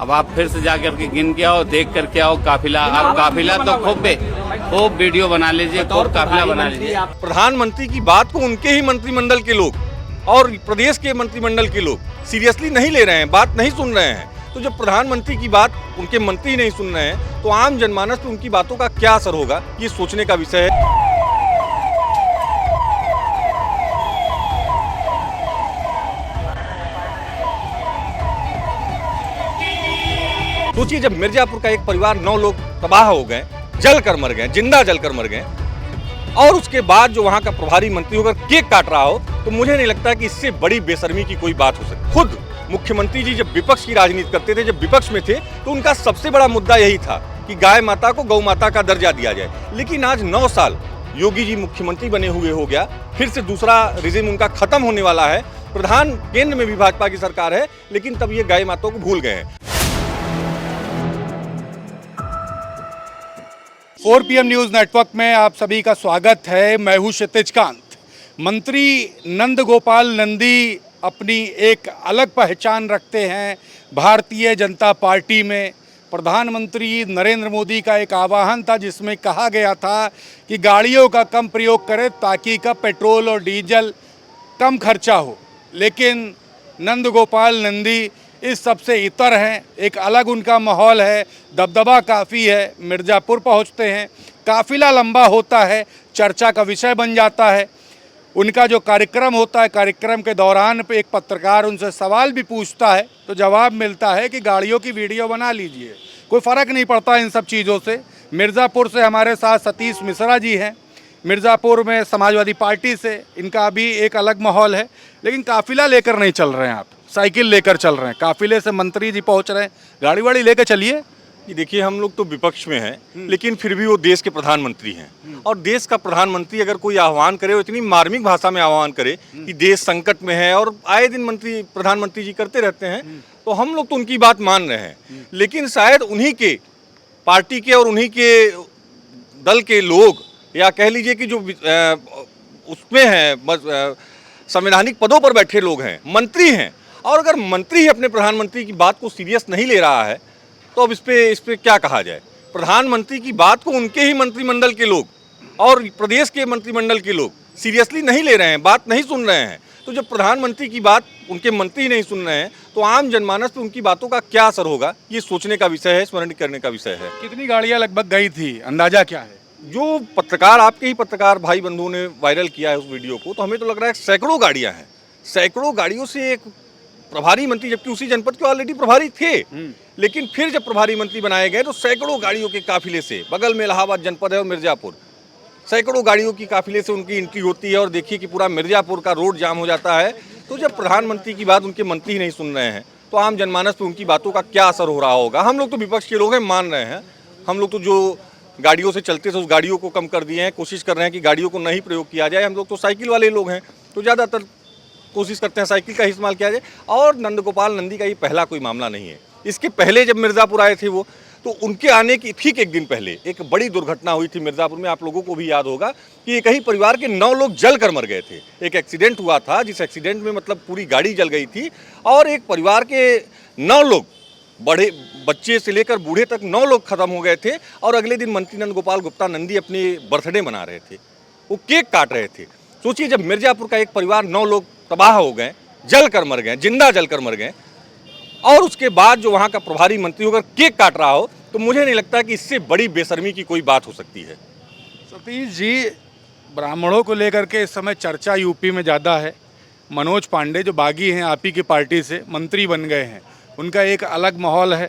अब आप फिर से जाकर के गिन के आओ, देख करके आओ काफिला। आप काफिला तो खूब वीडियो बना लीजिए, खूब काफिला बना लीजिए। प्रधानमंत्री की बात को उनके ही मंत्रिमंडल के लोग और प्रदेश के मंत्रिमंडल के लोग सीरियसली नहीं ले रहे हैं, बात नहीं सुन रहे हैं। तो जब प्रधानमंत्री की बात उनके मंत्री नहीं सुन रहे हैं तो आम जनमानस पे उनकी बातों का क्या असर होगा, ये सोचने का विषय है। सोचिए, जब मिर्जापुर का एक परिवार 9 लोग तबाह हो गए, जल कर मर गए, जिंदा जल कर मर गए, और उसके बाद जो वहां का प्रभारी मंत्री होकर केक काट रहा हो, तो मुझे नहीं लगता कि इससे बड़ी बेशर्मी की कोई बात हो सकती। खुद मुख्यमंत्री जी जब विपक्ष की राजनीति करते थे, जब विपक्ष में थे, तो उनका सबसे बड़ा मुद्दा यही था कि गाय माता को गौ माता का दर्जा दिया जाए। लेकिन आज 9 साल योगी जी मुख्यमंत्री बने हुए हो गया, फिर से दूसरा रिजिम उनका खत्म होने वाला है, प्रधान केंद्र में भी भाजपा की सरकार है, लेकिन तब ये गाय माता को भूल गए हैं। 4 PM न्यूज़ नेटवर्क में आप सभी का स्वागत है। मैं हूं क्षितिज कांत। मंत्री नंद गोपाल नंदी अपनी एक अलग पहचान रखते हैं भारतीय जनता पार्टी में। प्रधानमंत्री नरेंद्र मोदी का एक आह्वान था जिसमें कहा गया था कि गाड़ियों का कम प्रयोग करें ताकि का पेट्रोल और डीजल कम खर्चा हो। लेकिन नंद गोपाल नंदी इस सब से इतर हैं, एक अलग उनका माहौल है, दबदबा काफ़ी है। मिर्ज़ापुर पहुंचते हैं, काफ़िला लंबा होता है, चर्चा का विषय बन जाता है। उनका जो कार्यक्रम होता है, कार्यक्रम के दौरान पे एक पत्रकार उनसे सवाल भी पूछता है तो जवाब मिलता है कि गाड़ियों की वीडियो बना लीजिए। कोई फ़र्क नहीं पड़ता इन सब चीज़ों से। मिर्ज़ापुर से हमारे साथ सतीश मिश्रा जी हैं, मिर्ज़ापुर में समाजवादी पार्टी से, इनका भी एक अलग माहौल है। लेकिन काफ़िला लेकर नहीं चल रहे हैं आप, साइकिल लेकर चल रहे हैं। काफिले से मंत्री जी पहुंच रहे हैं, गाड़ी वाड़ी लेकर चलिए। ये देखिए, हम लोग तो विपक्ष में हैं, लेकिन फिर भी वो देश के प्रधानमंत्री हैं, और देश का प्रधानमंत्री अगर कोई आह्वान करे, वो इतनी मार्मिक भाषा में आह्वान करे कि देश संकट में है, और आए दिन प्रधानमंत्री जी करते रहते हैं, तो हम लोग तो उनकी बात मान रहे हैं। लेकिन शायद उन्हीं के पार्टी के और उन्हीं के दल के लोग, या कह लीजिए कि जो उसमें हैं, संवैधानिक पदों पर बैठे लोग हैं, मंत्री हैं, और अगर मंत्री ही अपने प्रधानमंत्री की बात को सीरियस नहीं ले रहा है तो अब इस पे क्या कहा जाए। प्रधानमंत्री की बात को उनके ही मंत्रिमंडल के लोग और प्रदेश के मंत्रिमंडल के लोग सीरियसली नहीं ले रहे हैं, बात नहीं सुन रहे हैं। तो जब प्रधानमंत्री की बात उनके मंत्री नहीं सुन रहे हैं तो आम जनमानस पे उनकी बातों का क्या असर होगा, ये सोचने का विषय है, स्मरण करने का विषय है। कितनी गाड़ियां लगभग गई थी, अंदाजा क्या है? जो पत्रकार, आपके ही पत्रकार भाई बंधुओं ने वायरल किया है उस वीडियो को, तो हमें तो लग रहा है सैकड़ों गाड़ियां हैं। सैकड़ों गाड़ियों से एक प्रभारी मंत्री, जबकि उसी जनपद के ऑलरेडी प्रभारी थे, लेकिन फिर जब प्रभारी मंत्री बनाए गए तो सैकड़ों गाड़ियों के काफिले से, बगल में इलाहाबाद जनपद है और मिर्जापुर, सैकड़ों गाड़ियों की काफिले से उनकी एंट्री होती है, और देखिए कि पूरा मिर्जापुर का रोड जाम हो जाता है। तो जब प्रधानमंत्री की बात उनके मंत्री ही नहीं सुन रहे हैं तो आम जनमानस पर उनकी बातों का क्या असर हो रहा होगा। हम लोग तो विपक्ष के लोग हैं, मान रहे हैं। हम लोग तो जो गाड़ियों से चलते थे उस गाड़ियों को कम कर दिए हैं, कोशिश कर रहे हैं कि गाड़ियों को नहीं प्रयोग किया जाए। हम लोग तो साइकिल वाले लोग हैं, तो ज़्यादातर कोशिश करते हैं साइकिल का इस्तेमाल किया जाए। और नंद गोपाल नंदी का ये पहला कोई मामला नहीं है। इसके पहले जब मिर्ज़ापुर आए थे वो, तो उनके आने की ठीक एक दिन पहले एक बड़ी दुर्घटना हुई थी मिर्ज़ापुर में। आप लोगों को भी याद होगा कि एक ही परिवार के 9 लोग जल कर मर गए थे। एक एक्सीडेंट हुआ था, जिस एक्सीडेंट में मतलब पूरी गाड़ी जल गई थी, और एक परिवार के 9 लोग, बड़े बच्चे से लेकर बूढ़े तक 9 लोग खत्म हो गए थे। और अगले दिन मंत्री नंद गोपाल गुप्ता नंदी अपने बर्थडे मना रहे थे, वो केक काट रहे थे। सोचिए, जब मिर्ज़ापुर का एक परिवार 9 लोग तबाह हो गए, जल कर मर गए, जिंदा जल कर मर गए, और उसके बाद जो वहाँ का प्रभारी मंत्री होकर केक काट रहा हो, तो मुझे नहीं लगता कि इससे बड़ी बेशर्मी की कोई बात हो सकती है। सतीश जी, ब्राह्मणों को लेकर के इस समय चर्चा यूपी में ज़्यादा है। मनोज पांडे जो बागी हैं, आप ही की पार्टी से मंत्री बन गए हैं, उनका एक अलग माहौल है,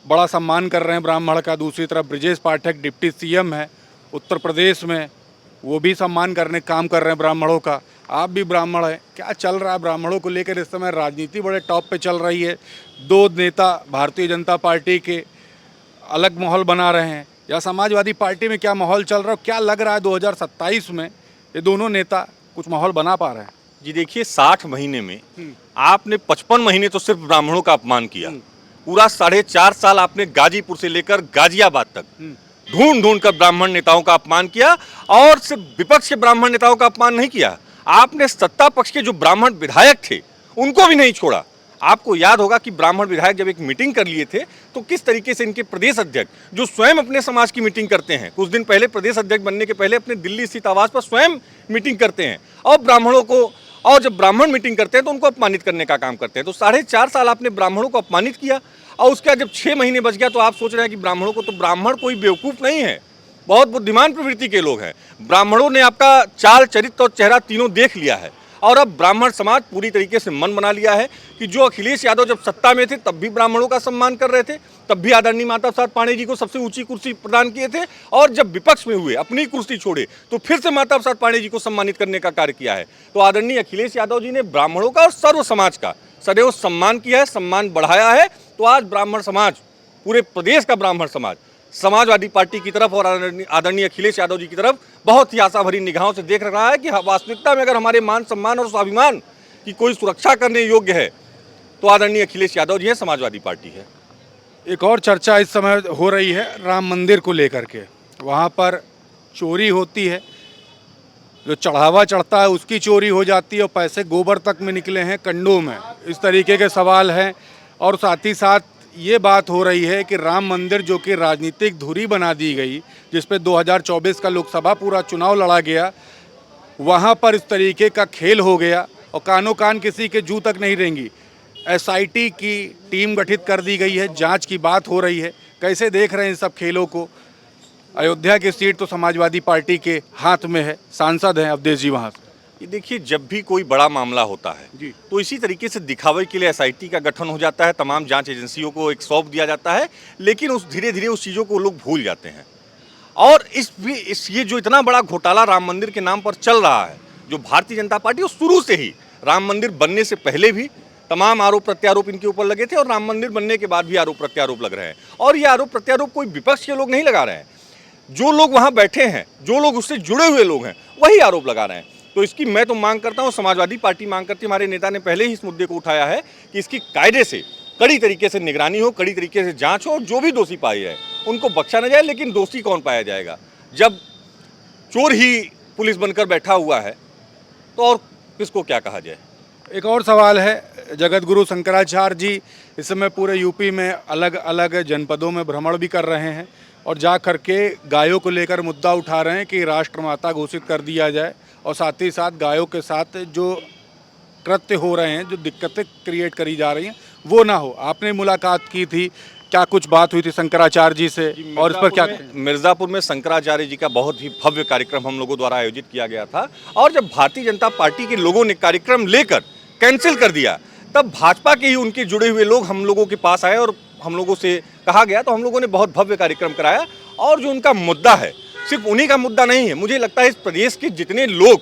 बड़ा सम्मान कर रहे हैं ब्राह्मण का। दूसरी तरफ ब्रजेश पाठक डिप्टी CM है उत्तर प्रदेश में, वो भी सम्मान करने काम कर रहे हैं ब्राह्मणों का। आप भी ब्राह्मण हैं, क्या चल रहा है ब्राह्मणों को लेकर इस समय? राजनीति बड़े टॉप पे चल रही है, 2 नेता भारतीय जनता पार्टी के अलग माहौल बना रहे हैं, या समाजवादी पार्टी में क्या माहौल चल रहा है? क्या लग रहा है 2027 में ये दोनों नेता कुछ माहौल बना पा रहे हैं? जी देखिए, 60 महीने में आपने 55 महीने तो सिर्फ ब्राह्मणों का अपमान किया। पूरा 4.5 साल आपने गाजीपुर से लेकर गाजियाबाद तक ढूंढ ढूंढ कर ब्राह्मण नेताओं का अपमान किया, और सिर्फ विपक्ष के ब्राह्मण नेताओं का अपमान नहीं किया, आपने सत्ता पक्ष के जो ब्राह्मण विधायक थे उनको भी नहीं छोड़ा। आपको याद होगा कि ब्राह्मण विधायक जब एक मीटिंग कर लिए थे तो किस तरीके से इनके प्रदेश अध्यक्ष, जो स्वयं अपने समाज की मीटिंग करते हैं, कुछ दिन पहले प्रदेश अध्यक्ष बनने के पहले अपने दिल्ली स्थित आवास पर स्वयं मीटिंग करते हैं और ब्राह्मणों को, और जब ब्राह्मण मीटिंग करते हैं तो उनको अपमानित करने का काम करते हैं। तो 4.5 साल आपने ब्राह्मणों को अपमानित किया और उसके बाद जब 6 महीने बच गया तो आप सोच रहे हैं कि ब्राह्मणों को, तो ब्राह्मण कोई बेवकूफ़ नहीं है, बहुत बुद्धिमान प्रवृत्ति के लोग हैं। ब्राह्मणों ने आपका चाल, चरित्र और चेहरा तीनों देख लिया है और अब ब्राह्मण समाज पूरी तरीके से मन बना लिया है कि जो अखिलेश यादव जब सत्ता में थे तब भी ब्राह्मणों का सम्मान कर रहे थे, तब भी आदरणीय माता प्रसाद पांडे जी को सबसे ऊंची कुर्सी प्रदान किए थे, और जब विपक्ष में हुए, अपनी कुर्सी छोड़े, तो फिर से माता प्रसाद पांडे जी को सम्मानित करने का कार्य किया है। तो आदरणीय अखिलेश यादव जी ने ब्राह्मणों का और सर्व समाज का सदैव सम्मान किया है, सम्मान बढ़ाया है। तो आज ब्राह्मण समाज, पूरे प्रदेश का ब्राह्मण समाज समाजवादी पार्टी की तरफ और आदरणीय अखिलेश यादव जी की तरफ बहुत ही आशा भरी निगाहों से देख रहा है कि वास्तविकता में अगर हमारे मान सम्मान और स्वाभिमान की कोई सुरक्षा करने योग्य है तो आदरणीय अखिलेश यादव जी है, समाजवादी पार्टी है। एक और चर्चा इस समय हो रही है राम मंदिर को लेकर के। वहाँ पर चोरी होती है, जो चढ़ावा चढ़ता है उसकी चोरी हो जाती है और पैसे गोबर तक में निकले हैं, कंडों में, इस तरीके के सवाल हैं। और साथ ही साथ ये बात हो रही है कि राम मंदिर जो कि राजनीतिक धुरी बना दी गई, जिस पे 2024 का लोकसभा पूरा चुनाव लड़ा गया, वहाँ पर इस तरीके का खेल हो गया और कानो कान किसी के जू तक नहीं रहेंगी। एसआईटी की टीम गठित कर दी गई है, जांच की बात हो रही है। कैसे देख रहे हैं इन सब खेलों को? अयोध्या की सीट तो समाजवादी पार्टी के हाथ में है, सांसद हैं अवधेश जी वहाँ से। ये देखिए, जब भी कोई बड़ा मामला होता है जी, तो इसी तरीके से दिखावे के लिए एसआईटी का गठन हो जाता है, तमाम जांच एजेंसियों को एक सौंप दिया जाता है, लेकिन उस धीरे धीरे उस चीज़ों को लोग भूल जाते हैं। और ये जो इतना बड़ा घोटाला राम मंदिर के नाम पर चल रहा है, जो भारतीय जनता पार्टी, उस शुरू से ही राम मंदिर बनने से पहले भी तमाम आरोप प्रत्यारोप इनके ऊपर लगे थे और राम मंदिर बनने के बाद भी आरोप प्रत्यारोप लग रहे हैं। और ये आरोप प्रत्यारोप कोई विपक्ष के लोग नहीं लगा रहे हैं, जो लोग वहाँ बैठे हैं, जो लोग उससे जुड़े हुए लोग हैं, वही आरोप लगा रहे हैं। तो इसकी मैं तो मांग करता हूँ, समाजवादी पार्टी मांग करती है, हमारे नेता ने पहले ही इस मुद्दे को उठाया है कि इसकी कायदे से, कड़ी तरीके से निगरानी हो, कड़ी तरीके से जांच हो और जो भी दोषी पाए जाए उनको बख्शा न जाए। लेकिन दोषी कौन पाया जाएगा जब चोर ही पुलिस बनकर बैठा हुआ है, तो और किसको क्या कहा जाए। एक और सवाल है, जगत गुरु शंकराचार्य जी इस समय पूरे यूपी में अलग अलग जनपदों में भ्रमण भी कर रहे हैं और जा करके गायों को लेकर मुद्दा उठा रहे हैं कि राष्ट्रमाता घोषित कर दिया जाए, और साथ ही साथ गायों के साथ जो कृत्य हो रहे हैं, जो दिक्कतें क्रिएट करी जा रही हैं, वो ना हो। आपने मुलाकात की थी, क्या कुछ बात हुई थी शंकराचार्य जी से और इस पर क्या? मिर्ज़ापुर में शंकराचार्य जी का बहुत ही भव्य कार्यक्रम हम लोगों द्वारा आयोजित किया गया था, और जब भारतीय जनता पार्टी के लोगों ने कार्यक्रम लेकर कैंसिल कर दिया, तब भाजपा के ही उनके जुड़े हुए लोग हम लोगों के पास आए और हम लोगों से कहा गया, तो हम लोगों ने बहुत भव्य कार्यक्रम कराया। और जो उनका मुद्दा है, सिर्फ उन्हीं का मुद्दा नहीं है, मुझे लगता है इस प्रदेश के जितने लोग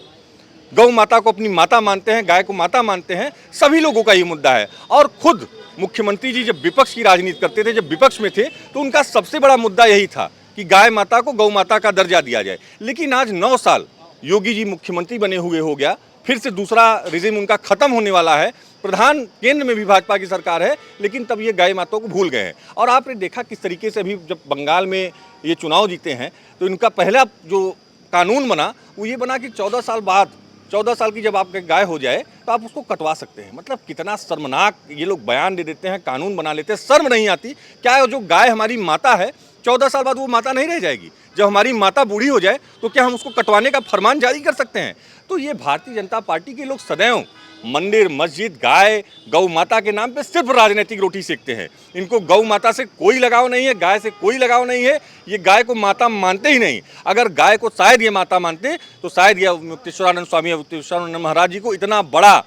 गौ माता को अपनी माता मानते हैं, गाय को माता मानते हैं, सभी लोगों का ये मुद्दा है। और खुद मुख्यमंत्री जी जब विपक्ष की राजनीति करते थे, जब विपक्ष में थे, तो उनका सबसे बड़ा मुद्दा यही था कि गाय माता को गौ माता का दर्जा दिया जाए। लेकिन आज 9 साल योगी जी मुख्यमंत्री बने हुए हो गया, फिर से दूसरा रिजिम उनका खत्म होने वाला है, प्रधान केंद्र में भी भाजपा की सरकार है, लेकिन तब ये गाय माताओं को भूल गए हैं। और आपने देखा किस तरीके से अभी जब बंगाल में ये चुनाव जीते हैं, तो इनका पहला जो कानून बना वो ये बना कि 14 साल बाद, 14 साल की जब आपके गाय हो जाए तो आप उसको कटवा सकते हैं। मतलब कितना शर्मनाक ये लोग बयान दे देते हैं, कानून बना लेते हैं, शर्म नहीं आती क्या? जो गाय हमारी माता है, 14 साल बाद वो माता नहीं रह जाएगी। जब हमारी माता बूढ़ी हो जाए तो क्या हम उसको कटवाने का फरमान जारी कर सकते हैं? तो ये भारतीय जनता पार्टी के लोग सदैव मंदिर, मस्जिद, गाय, गौ माता के नाम पे सिर्फ राजनीतिक रोटी सेकते हैं। इनको गौ माता से कोई लगाव नहीं है, गाय से कोई लगाव नहीं है, ये गाय को माता मानते ही नहीं। अगर गाय को शायद ये माता मानते तो शायद ये मुक्तेश्वरानंद स्वामी, मुक्तेश्वरानंद महाराज जी को इतना बड़ा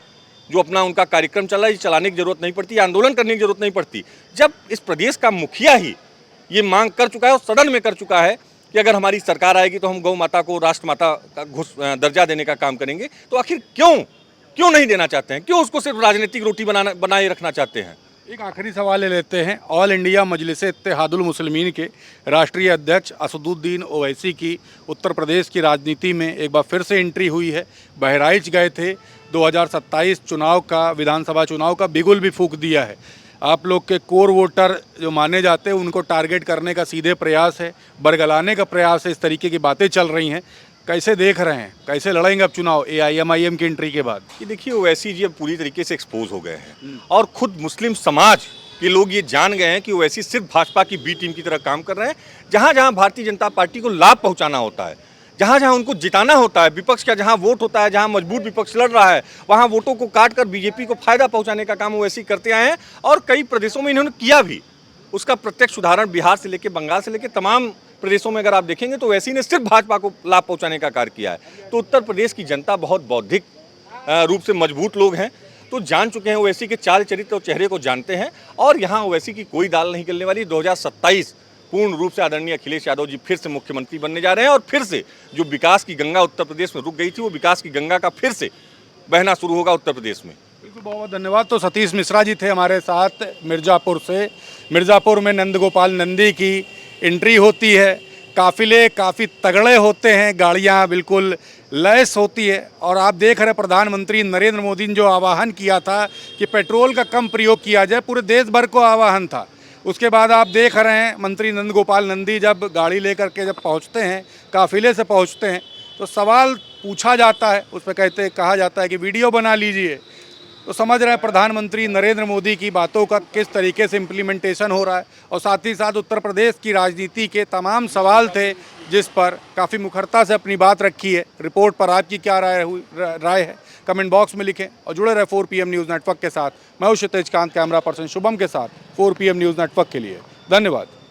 जो अपना उनका कार्यक्रम चला है, चलाने की जरूरत नहीं पड़ती, आंदोलन करने की जरूरत नहीं पड़ती। जब इस प्रदेश का मुखिया ही ये मांग कर चुका है और सदन में कर चुका है कि अगर हमारी सरकार आएगी तो हम गौ माता को राष्ट्रमाता का दर्जा देने का काम करेंगे, तो आखिर क्यों नहीं देना चाहते हैं? क्यों उसको सिर्फ राजनीतिक रोटी बनाए रखना चाहते हैं? एक आखिरी सवाल ले लेते हैं। ऑल इंडिया मजलिस इत्तेहादुल मुस्लिमीन के राष्ट्रीय अध्यक्ष असदुद्दीन ओवैसी की उत्तर प्रदेश की राजनीति में एक बार फिर से एंट्री हुई है। बहराइच गए थे, 2027 चुनाव का, विधानसभा चुनाव का बिगुल भी फूंक दिया है। आप लोग के कोर वोटर जो माने जाते हैं उनको टारगेट करने का सीधे प्रयास है, बरगलाने का प्रयास है, इस तरीके की बातें चल रही हैं। कैसे देख रहे हैं, कैसे लड़ेंगे अब चुनाव AIM की एंट्री के बाद? कि देखिए ओवैसी जी अब पूरी तरीके से एक्सपोज हो गए हैं और खुद मुस्लिम समाज के लोग ये जान गए हैं कि ओवैसी सिर्फ भाजपा की बी टीम की तरह काम कर रहे हैं। जहां जहां भारतीय जनता पार्टी को लाभ पहुंचाना होता है, जहां जहां उनको जिताना होता है, विपक्ष का जहां वोट होता है, जहां मजबूत विपक्ष लड़ रहा है, वहां वोटों को काट कर बीजेपी को फायदा पहुंचाने का काम ओवैसी करते आए हैं और कई प्रदेशों में इन्होंने किया भी। उसका प्रत्यक्ष उदाहरण बिहार से लेकर बंगाल से लेकर तमाम प्रदेशों में अगर आप देखेंगे तो ओवैसी ने सिर्फ भाजपा को लाभ पहुंचाने का कार्य किया है। तो उत्तर प्रदेश की जनता बहुत बौद्धिक रूप से मजबूत लोग हैं, तो जान चुके हैं ओवैसी के चाल चरित्र और चेहरे को जानते हैं और यहाँ ओवैसी की कोई दाल नहीं गलने वाली। 2027 पूर्ण रूप से आदरणीय अखिलेश यादव जी फिर से मुख्यमंत्री बनने जा रहे हैं और फिर से जो विकास की गंगा उत्तर प्रदेश में रुक गई थी वो विकास की गंगा का फिर से बहना शुरू होगा उत्तर प्रदेश में। बिल्कुल, बहुत बहुत धन्यवाद। तो सतीश मिश्रा जी थे हमारे साथ मिर्ज़ापुर से। मिर्ज़ापुर में नंदगोपाल नंदी की एंट्री होती है, काफिले काफ़ी तगड़े होते हैं, गाड़ियां बिल्कुल लैस होती है और आप देख रहे हैं प्रधानमंत्री नरेंद्र मोदी ने जो आह्वान किया था कि पेट्रोल का कम प्रयोग किया जाए, पूरे देश भर को आह्वान था। उसके बाद आप देख रहे हैं मंत्री नंदगोपाल नंदी जब गाड़ी लेकर के जब पहुंचते हैं, काफिले से पहुंचते हैं, तो सवाल पूछा जाता है, उस पर कहा जाता है कि वीडियो बना लीजिए। तो समझ रहे हैं प्रधानमंत्री नरेंद्र मोदी की बातों का किस तरीके से इम्प्लीमेंटेशन हो रहा है और साथ ही साथ उत्तर प्रदेश की राजनीति के तमाम सवाल थे जिस पर काफ़ी मुखरता से अपनी बात रखी है। रिपोर्ट पर आपकी क्या राय है कमेंट बॉक्स में लिखें और जुड़े रहे 4PM न्यूज़ नेटवर्क के साथ। मैं हूं क्षितिज कांत, कैमरा पर्सन शुभम के साथ 4PM न्यूज़ नेटवर्क के लिए। धन्यवाद।